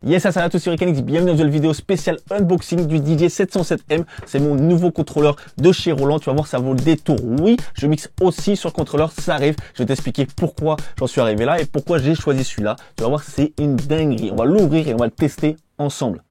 Yes, salut à tous, c'est Ricanix, bienvenue dans une nouvelle vidéo spéciale unboxing du DJ 707M. C'est mon nouveau contrôleur de chez Roland. Tu vas voir, ça vaut le détour. Oui, je mixe aussi sur le contrôleur, ça arrive. Je vais t'expliquer pourquoi j'en suis arrivé là et pourquoi j'ai choisi celui-là. Tu vas voir, c'est une dinguerie. On va l'ouvrir et on va le tester ensemble.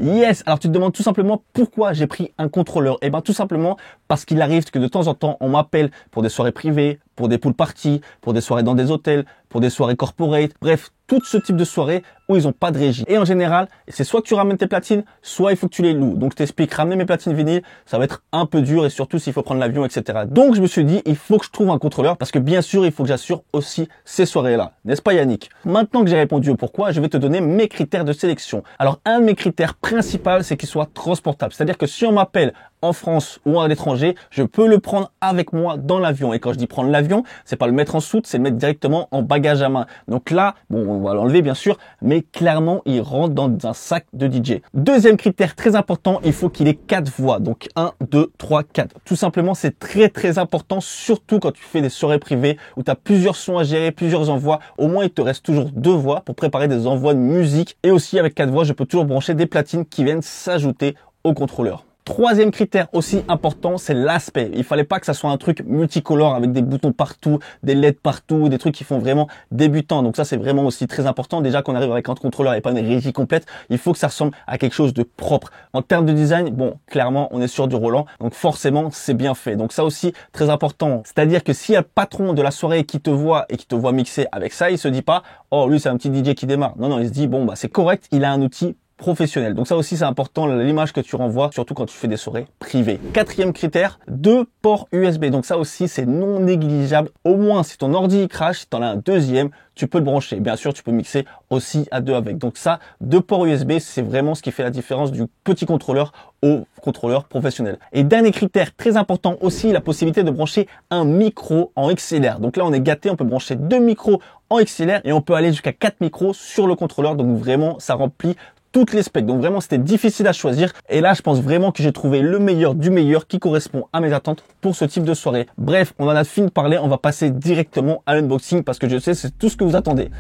Yes, alors tu te demandes tout simplement pourquoi j'ai pris un contrôleur. Eh bien tout simplement parce qu'il arrive que de temps en temps on m'appelle pour des soirées privées, pour des pool parties, pour des soirées dans des hôtels, pour des soirées corporate, bref, tout ce type de soirées où ils n'ont pas de régie. Et en général, c'est soit que tu ramènes tes platines, soit il faut que tu les loues. Donc je t'explique, ramener mes platines vinyles, ça va être un peu dur et surtout s'il faut prendre l'avion, etc. Donc je me suis dit, il faut que je trouve un contrôleur parce que bien sûr, il faut que j'assure aussi ces soirées-là. N'est-ce pas Yannick? Maintenant que j'ai répondu au pourquoi, je vais te donner mes critères de sélection. Alors un de mes critères principaux, c'est qu'il soit transportable. C'est-à-dire que si on m'appelle en France ou à l'étranger, je peux le prendre avec moi dans l'avion. Et quand je dis prendre l'avion, c'est pas le mettre en soute, c'est le mettre directement en bagage à main. Donc là, bon, on va l'enlever bien sûr, mais clairement, il rentre dans un sac de DJ. Deuxième critère très important, il faut qu'il ait 4 voix. Donc 1, 2, 3, 4. Tout simplement, c'est très important, surtout quand tu fais des soirées privées où tu as plusieurs sons à gérer, plusieurs envois. Au moins, il te reste toujours 2 voix pour préparer des envois de musique. Et aussi, avec 4 voix, je peux toujours brancher des platines qui viennent s'ajouter au contrôleur. Troisième critère aussi important, c'est l'aspect. Il fallait pas que ça soit un truc multicolore avec des boutons partout, des LED partout, des trucs qui font vraiment débutant. Donc ça, c'est vraiment aussi très important. Déjà qu'on arrive avec un contrôleur et pas une régie complète, il faut que ça ressemble à quelque chose de propre. En termes de design, bon, clairement, on est sur du Roland. Donc forcément, c'est bien fait. Donc ça aussi, très important. C'est-à-dire que s'il y a le patron de la soirée qui te voit et qui te voit mixer avec ça, il se dit pas, oh, lui, c'est un petit DJ qui démarre. Non, non, il se dit, bon, bah, c'est correct. Il a un outil professionnel. Donc ça aussi c'est important, l'image que tu renvoies, surtout quand tu fais des soirées privées. Quatrième critère, 2 ports USB. Donc ça aussi c'est non négligeable. Au moins si ton ordi crash, si tu en as un deuxième, tu peux le brancher. Bien sûr, tu peux mixer aussi à 2 avec. Donc ça, 2 ports USB, c'est vraiment ce qui fait la différence du petit contrôleur au contrôleur professionnel. Et dernier critère très important aussi, la possibilité de brancher un micro en XLR. Donc là, on est gâté, on peut brancher 2 micros en XLR et on peut aller jusqu'à 4 micros sur le contrôleur. Donc vraiment, ça remplit toutes les specs. Donc vraiment, c'était difficile à choisir. Et là, je pense vraiment que j'ai trouvé le meilleur du meilleur qui correspond à mes attentes pour ce type de soirée. Bref, on en a fini de parler. On va passer directement à l'unboxing parce que je sais, c'est tout ce que vous attendez.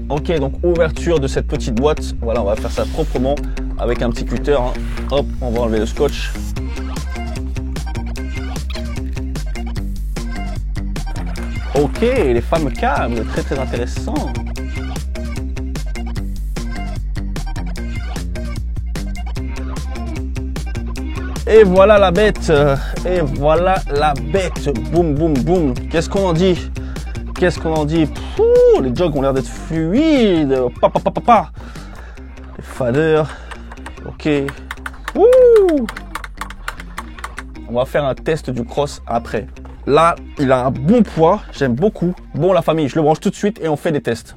Ok, donc ouverture de cette petite boîte. Voilà, on va faire ça proprement avec un petit cutter. Hein. Hop, on va enlever le scotch. Ok, les fameux câbles, très intéressant. Et voilà la bête, et voilà la bête, boum boum boum. Qu'est-ce qu'on en dit? Qu'est-ce qu'on en dit? Pouh, les jogs ont l'air d'être fluides. Pa. Les faders, ok. Ouh. On va faire un test du cross après. Là, il a un bon poids, j'aime beaucoup. Bon la famille, je le branche tout de suite et on fait des tests.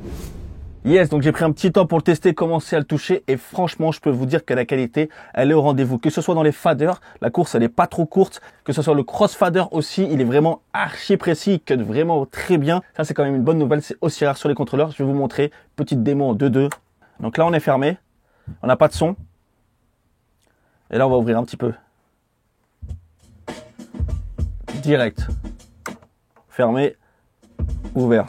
Yes, donc j'ai pris un petit temps pour le tester, commencer à le toucher et franchement, je peux vous dire que la qualité, elle est au rendez-vous. Que ce soit dans les faders, la course, elle est pas trop courte. Que ce soit le cross fader aussi, il est vraiment archi précis, il cut vraiment très bien. Ça, c'est quand même une bonne nouvelle, c'est aussi rare sur les contrôleurs. Je vais vous montrer, petite démo en 2-2. Donc là, on est fermé, on n'a pas de son. Et là, on va ouvrir un petit peu. Direct. Fermé, ouvert.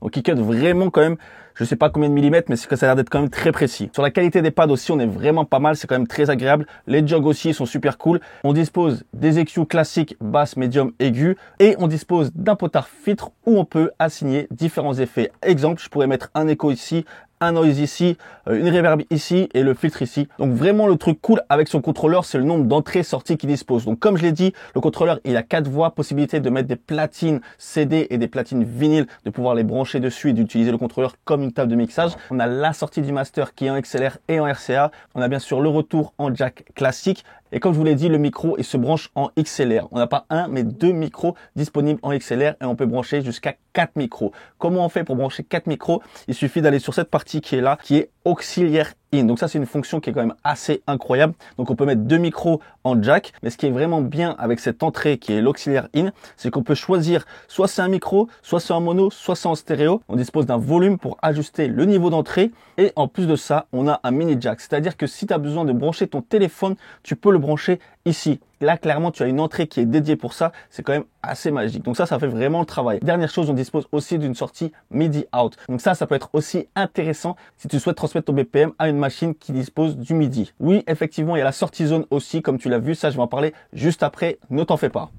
Donc il cut vraiment quand même, je sais pas combien de millimètres, mais c'est que ça a l'air d'être quand même très précis. Sur la qualité des pads aussi, on est vraiment pas mal, c'est quand même très agréable. Les jogs aussi sont super cool. On dispose des EQ classiques, basse, médium, aigu. Et on dispose d'un potard filtre où on peut assigner différents effets. Exemple, je pourrais mettre un écho ici, un noise ici, une reverb ici et le filtre ici. Donc vraiment le truc cool avec son contrôleur, c'est le nombre d'entrées-sorties qu'il dispose. Donc comme je l'ai dit, le contrôleur il a 4 voix, possibilité de mettre des platines CD et des platines vinyle, de pouvoir les brancher dessus et d'utiliser le contrôleur comme une table de mixage. On a la sortie du master qui est en XLR et en RCA. On a bien sûr le retour en jack classique. Et comme je vous l'ai dit, le micro, il se branche en XLR. On n'a pas un, mais 2 micros disponibles en XLR et on peut brancher jusqu'à 4 micros. Comment on fait pour brancher 4 micros? Il suffit d'aller sur cette partie qui est là, qui est auxiliaire in. Donc ça, c'est une fonction qui est quand même assez incroyable. Donc on peut mettre 2 micros en jack, mais ce qui est vraiment bien avec cette entrée qui est l'auxiliaire in, c'est qu'on peut choisir soit c'est un micro, soit c'est en mono, soit c'est en stéréo. On dispose d'un volume pour ajuster le niveau d'entrée et en plus de ça, on a un mini jack. C'est-à-dire que si tu as besoin de brancher ton téléphone, tu peux le brancher ici. Là, clairement, tu as une entrée qui est dédiée pour ça. C'est quand même assez magique. Donc ça fait vraiment le travail. Dernière chose, on dispose aussi d'une sortie MIDI out. Donc ça peut être aussi intéressant si tu souhaites transmettre ton BPM à une machine qui dispose du MIDI. Oui, effectivement, il y a la sortie zone aussi, comme tu l'as vu. Ça, je vais en parler juste après. Ne t'en fais pas.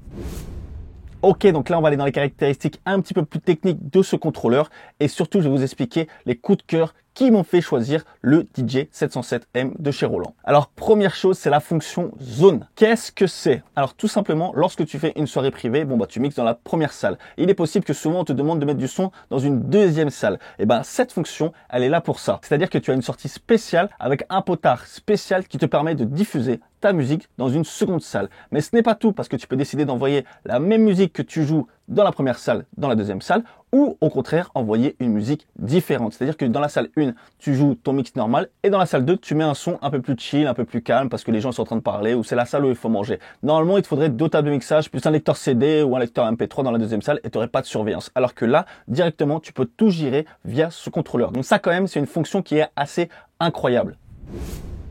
Ok, donc là, on va aller dans les caractéristiques un petit peu plus techniques de ce contrôleur. Et surtout, je vais vous expliquer les coups de cœur qui m'ont fait choisir le DJ 707M de chez Roland. Alors, première chose, c'est la fonction zone. Qu'est-ce que c'est? Alors, tout simplement, lorsque tu fais une soirée privée, tu mixes dans la première salle. Il est possible que souvent, on te demande de mettre du son dans une deuxième salle. Et cette fonction, elle est là pour ça. C'est-à-dire que tu as une sortie spéciale avec un potard spécial qui te permet de diffuser ta musique dans une seconde salle. Mais ce n'est pas tout, parce que tu peux décider d'envoyer la même musique que tu joues dans la première salle, dans la deuxième salle, ou au contraire envoyer une musique différente. C'est-à-dire que dans la salle 1, tu joues ton mix normal, et dans la salle 2, tu mets un son un peu plus chill, un peu plus calme, parce que les gens sont en train de parler, ou c'est la salle où il faut manger. Normalement, il te faudrait 2 tables de mixage, plus un lecteur CD ou un lecteur MP3 dans la deuxième salle, et tu n'aurais pas de surveillance. Alors que là, directement, tu peux tout gérer via ce contrôleur. Donc ça, quand même, c'est une fonction qui est assez incroyable.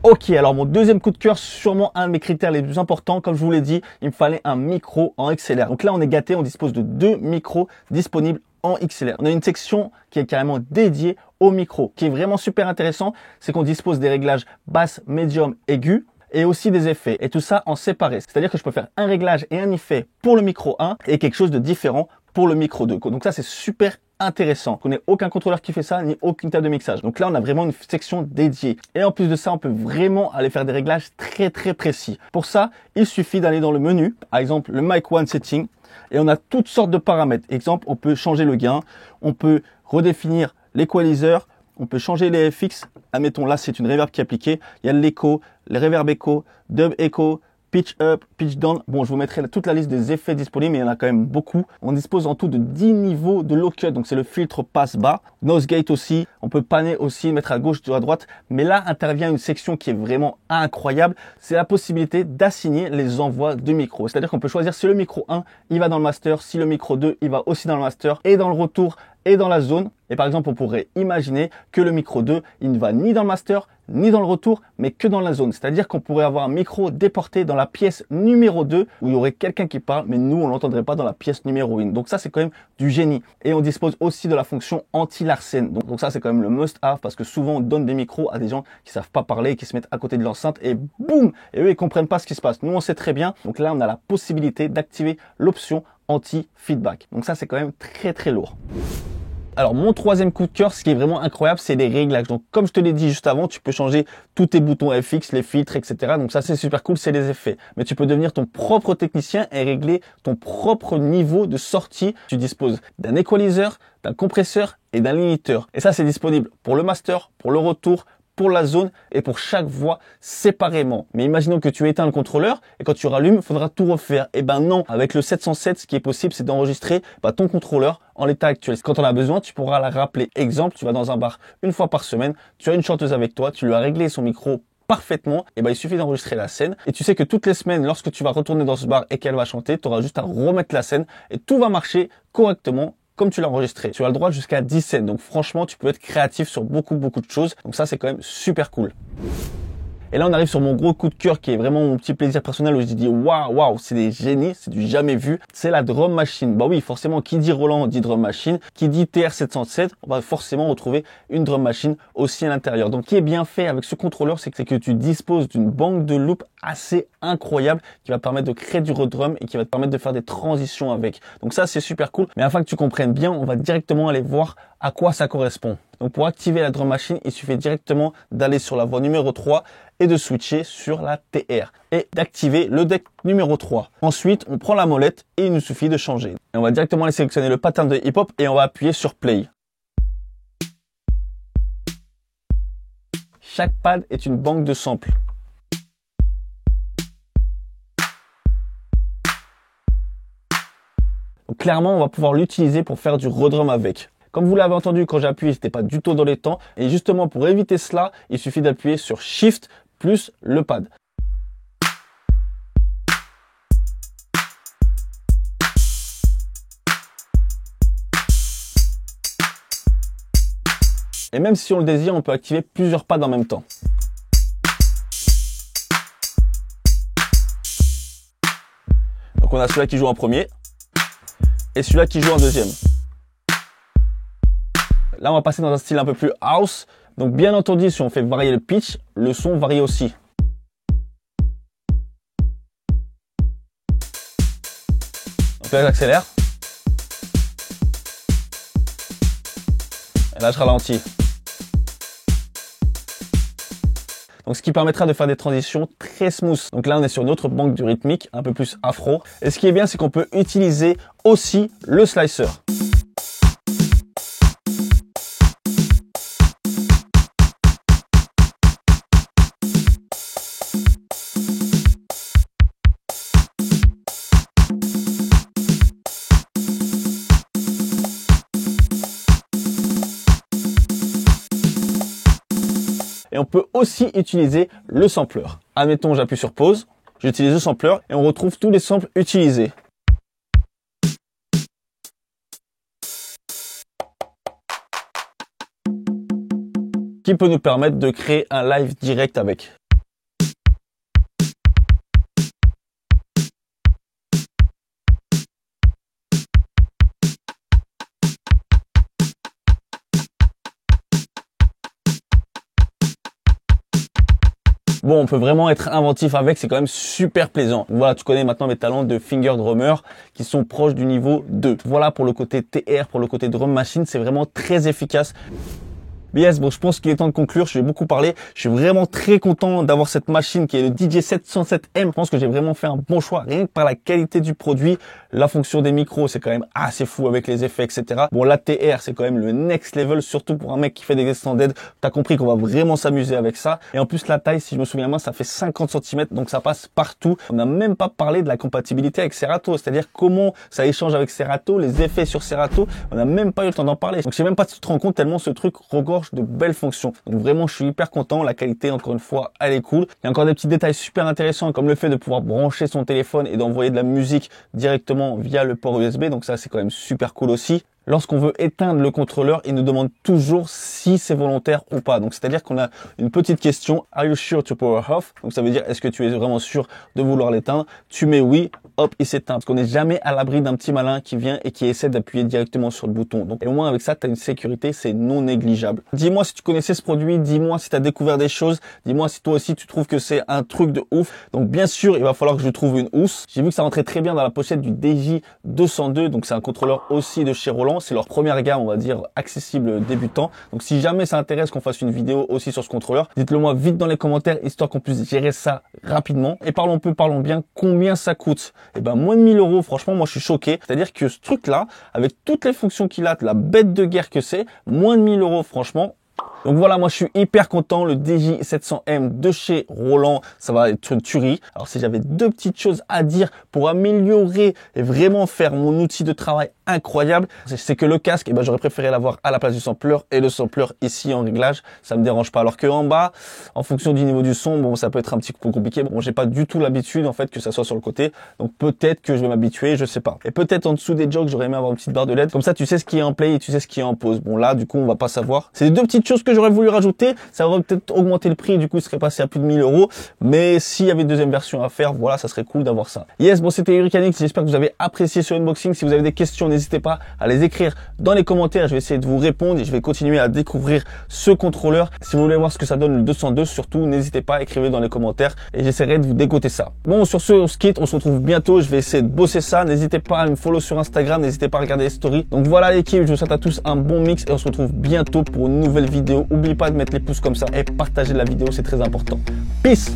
Ok, alors mon deuxième coup de cœur, sûrement un de mes critères les plus importants, comme je vous l'ai dit, il me fallait un micro en XLR. Donc là, on est gâté, on dispose de 2 micros disponibles en XLR. On a une section qui est carrément dédiée au micro. Qui est vraiment super intéressant, c'est qu'on dispose des réglages basse, médium, aigu, et aussi des effets. Et tout ça en séparé. C'est-à-dire que je peux faire un réglage et un effet pour le micro 1 et quelque chose de différent pour le micro 2. Donc ça, c'est super intéressant. On n'a aucun contrôleur qui fait ça, ni aucune table de mixage. Donc là, on a vraiment une section dédiée. Et en plus de ça, on peut vraiment aller faire des réglages très précis. Pour ça, il suffit d'aller dans le menu, par exemple le Mic 1 Setting, et on a toutes sortes de paramètres. Exemple, on peut changer le gain, on peut redéfinir l'équaliseur, on peut changer les FX. Admettons, là, c'est une reverb qui est appliquée. Il y a l'écho, les reverb echo, dub echo, pitch up, pitch down. Bon, je vous mettrai toute la liste des effets disponibles, mais il y en a quand même beaucoup. On dispose en tout de 10 niveaux de low cut, donc c'est le filtre passe-bas. Nose gate aussi, on peut panner aussi, mettre à gauche ou à droite. Mais là intervient une section qui est vraiment incroyable. C'est la possibilité d'assigner les envois de micro. C'est-à-dire qu'on peut choisir si le micro 1, il va dans le master, si le micro 2, il va aussi dans le master, et dans le retour, et dans la zone. Et par exemple, on pourrait imaginer que le micro 2, il ne va ni dans le master, ni dans le retour, mais que dans la zone. C'est-à-dire qu'on pourrait avoir un micro déporté dans la pièce numéro 2, où il y aurait quelqu'un qui parle, mais nous, on l'entendrait pas dans la pièce numéro 1. Donc ça, c'est quand même du génie. Et on dispose aussi de la fonction anti-larcène. Donc ça, c'est quand même le must-have, parce que souvent, on donne des micros à des gens qui savent pas parler, qui se mettent à côté de l'enceinte, et boum! Et eux, ils comprennent pas ce qui se passe. Nous, on sait très bien. Donc là, on a la possibilité d'activer l'option anti-feedback. Donc ça, c'est quand même très lourd. Alors mon troisième coup de cœur, ce qui est vraiment incroyable, c'est les réglages. Donc comme je te l'ai dit juste avant, tu peux changer tous tes boutons FX, les filtres, etc. Donc ça c'est super cool, c'est les effets. Mais tu peux devenir ton propre technicien et régler ton propre niveau de sortie. Tu disposes d'un equalizer, d'un compresseur et d'un limiteur. Et ça c'est disponible pour le master, pour le retour, pour la zone et pour chaque voix séparément. Mais imaginons que tu éteins le contrôleur et quand tu rallumes, il faudra tout refaire. Et non, avec le 707, ce qui est possible, c'est d'enregistrer ton contrôleur en l'état actuel. Quand on a besoin, tu pourras la rappeler. Exemple, tu vas dans un bar une fois par semaine, tu as une chanteuse avec toi, tu lui as réglé son micro parfaitement, et il suffit d'enregistrer la scène et tu sais que toutes les semaines, lorsque tu vas retourner dans ce bar et qu'elle va chanter, tu auras juste à remettre la scène et tout va marcher correctement comme tu l'as enregistré. Tu as le droit jusqu'à 10 scènes. Donc franchement, tu peux être créatif sur beaucoup de choses. Donc ça, c'est quand même super cool. Et là, on arrive sur mon gros coup de cœur qui est vraiment mon petit plaisir personnel où je dis waouh, c'est des génies, c'est du jamais vu. C'est la drum machine. Bah oui, forcément, qui dit Roland dit drum machine. Qui dit TR707, on va forcément retrouver une drum machine aussi à l'intérieur. Donc, ce qui est bien fait avec ce contrôleur, c'est que tu disposes d'une banque de loops assez incroyable qui va permettre de créer du redrum et qui va te permettre de faire des transitions avec. Donc ça, c'est super cool. Mais afin que tu comprennes bien, on va directement aller voir à quoi ça correspond. Donc pour activer la drum machine, il suffit directement d'aller sur la voie numéro 3 et de switcher sur la TR et d'activer le deck numéro 3. Ensuite, on prend la molette et il nous suffit de changer. Et on va directement aller sélectionner le pattern de hip-hop et on va appuyer sur play. Chaque pad est une banque de samples. Donc clairement, on va pouvoir l'utiliser pour faire du redrum avec. Comme vous l'avez entendu, quand j'ai appuyé, c'était pas du tout dans les temps. Et justement, pour éviter cela, il suffit d'appuyer sur Shift plus le pad. Et même si on le désire, on peut activer plusieurs pads en même temps. Donc on a celui-là qui joue en premier et celui-là qui joue en deuxième. Là, on va passer dans un style un peu plus house. Donc bien entendu, si on fait varier le pitch, le son varie aussi. Donc là, j'accélère. Et là, je ralentis. Donc, ce qui permettra de faire des transitions très smooth. Donc là, on est sur une autre banque du rythmique, un peu plus afro. Et ce qui est bien, c'est qu'on peut utiliser aussi le slicer. Et on peut aussi utiliser le sampler. Admettons, j'appuie sur pause, j'utilise le sampler et on retrouve tous les samples utilisés. Qui peut nous permettre de créer un live direct avec. Bon, on peut vraiment être inventif avec, c'est quand même super plaisant. Voilà, tu connais maintenant mes talents de finger drummer qui sont proches du niveau 2. Voilà pour le côté TR, pour le côté drum machine, c'est vraiment très efficace. Yes, bon, je pense qu'il est temps de conclure. Je vais beaucoup parler. Je suis vraiment très content d'avoir cette machine qui est le DJ 707M. Je pense que j'ai vraiment fait un bon choix, rien que par la qualité du produit. La fonction des micros, c'est quand même assez fou avec les effets, etc. Bon, l'ATR, c'est quand même le next level, surtout pour un mec qui fait des extended. T'as compris qu'on va vraiment s'amuser avec ça. Et en plus, la taille, si je me souviens bien, ça fait 50 cm, donc ça passe partout. On n'a même pas parlé de la compatibilité avec Serato, c'est-à-dire comment ça échange avec Serato, les effets sur Serato. On n'a même pas eu le temps d'en parler. Donc, je sais même pas si tu te rends compte tellement ce truc regorge de belles fonctions. Donc vraiment, je suis hyper content. La qualité, encore une fois, elle est cool. Il y a encore des petits détails super intéressants comme le fait de pouvoir brancher son téléphone et d'envoyer de la musique directement via le port USB. Donc ça, c'est quand même super cool aussi. Lorsqu'on veut éteindre le contrôleur, il nous demande toujours si c'est volontaire ou pas. Donc, c'est-à-dire qu'on a une petite question. Are you sure to power off? Donc, ça veut dire, est-ce que tu es vraiment sûr de vouloir l'éteindre? Tu mets oui, hop, il s'éteint. Parce qu'on n'est jamais à l'abri d'un petit malin qui vient et qui essaie d'appuyer directement sur le bouton. Donc, et au moins, avec ça, tu as une sécurité, c'est non négligeable. Dis-moi si tu connaissais ce produit. Dis-moi si tu as découvert des choses. Dis-moi si toi aussi, tu trouves que c'est un truc de ouf. Donc, bien sûr, il va falloir que je trouve une housse. J'ai vu que ça rentrait très bien dans la pochette du DJ202. Donc, c'est un contrôleur aussi de chez Roland. C'est leur première gamme, on va dire, accessible débutant. Donc, si jamais ça intéresse qu'on fasse une vidéo aussi sur ce contrôleur, dites-le moi vite dans les commentaires, histoire qu'on puisse gérer ça rapidement. Et parlons peu, parlons bien, combien ça coûte? Eh ben, moins de 1000 €. Franchement, moi, je suis choqué. C'est-à-dire que ce truc-là, avec toutes les fonctions qu'il a, la bête de guerre que c'est, moins de 1000 €, franchement. Donc voilà, moi je suis hyper content, le DJ700M de chez Roland, ça va être une tuerie. Alors si j'avais deux petites choses à dire pour améliorer et vraiment faire mon outil de travail incroyable, c'est que le casque, eh ben, j'aurais préféré l'avoir à la place du sampler et le sampler ici en réglage, ça me dérange pas. Alors que en bas, en fonction du niveau du son, bon ça peut être un petit peu compliqué. Bon, j'ai pas du tout l'habitude en fait que ça soit sur le côté, donc peut-être que je vais m'habituer, je sais pas. Et peut-être en dessous des jogs, j'aurais aimé avoir une petite barre de LED, comme ça tu sais ce qui est en play et tu sais ce qui est en pause. Bon là, du coup, on va pas savoir. C'est les deux petites choses que j'aurais voulu rajouter, ça aurait peut-être augmenté le prix, du coup il serait passé à plus de 1000 €, mais s'il y avait une deuxième version à faire, voilà, ça serait cool d'avoir ça. Yes, bon c'était Ericanix, j'espère que vous avez apprécié ce unboxing. Si vous avez des questions, n'hésitez pas à les écrire dans les commentaires, je vais essayer de vous répondre et je vais continuer à découvrir ce contrôleur. Si vous voulez voir ce que ça donne le 202, surtout n'hésitez pas à écrire dans les commentaires et j'essaierai de vous dégoter ça. Bon, sur ce, on se quitte, on se retrouve bientôt, je vais essayer de bosser ça. N'hésitez pas à me follow sur Instagram, n'hésitez pas à regarder les stories. Donc voilà l'équipe, je vous souhaite à tous un bon mix et on se retrouve bientôt pour une nouvelle vidéo. N'oubliez pas de mettre les pouces comme ça et partager la vidéo, c'est très important. Peace!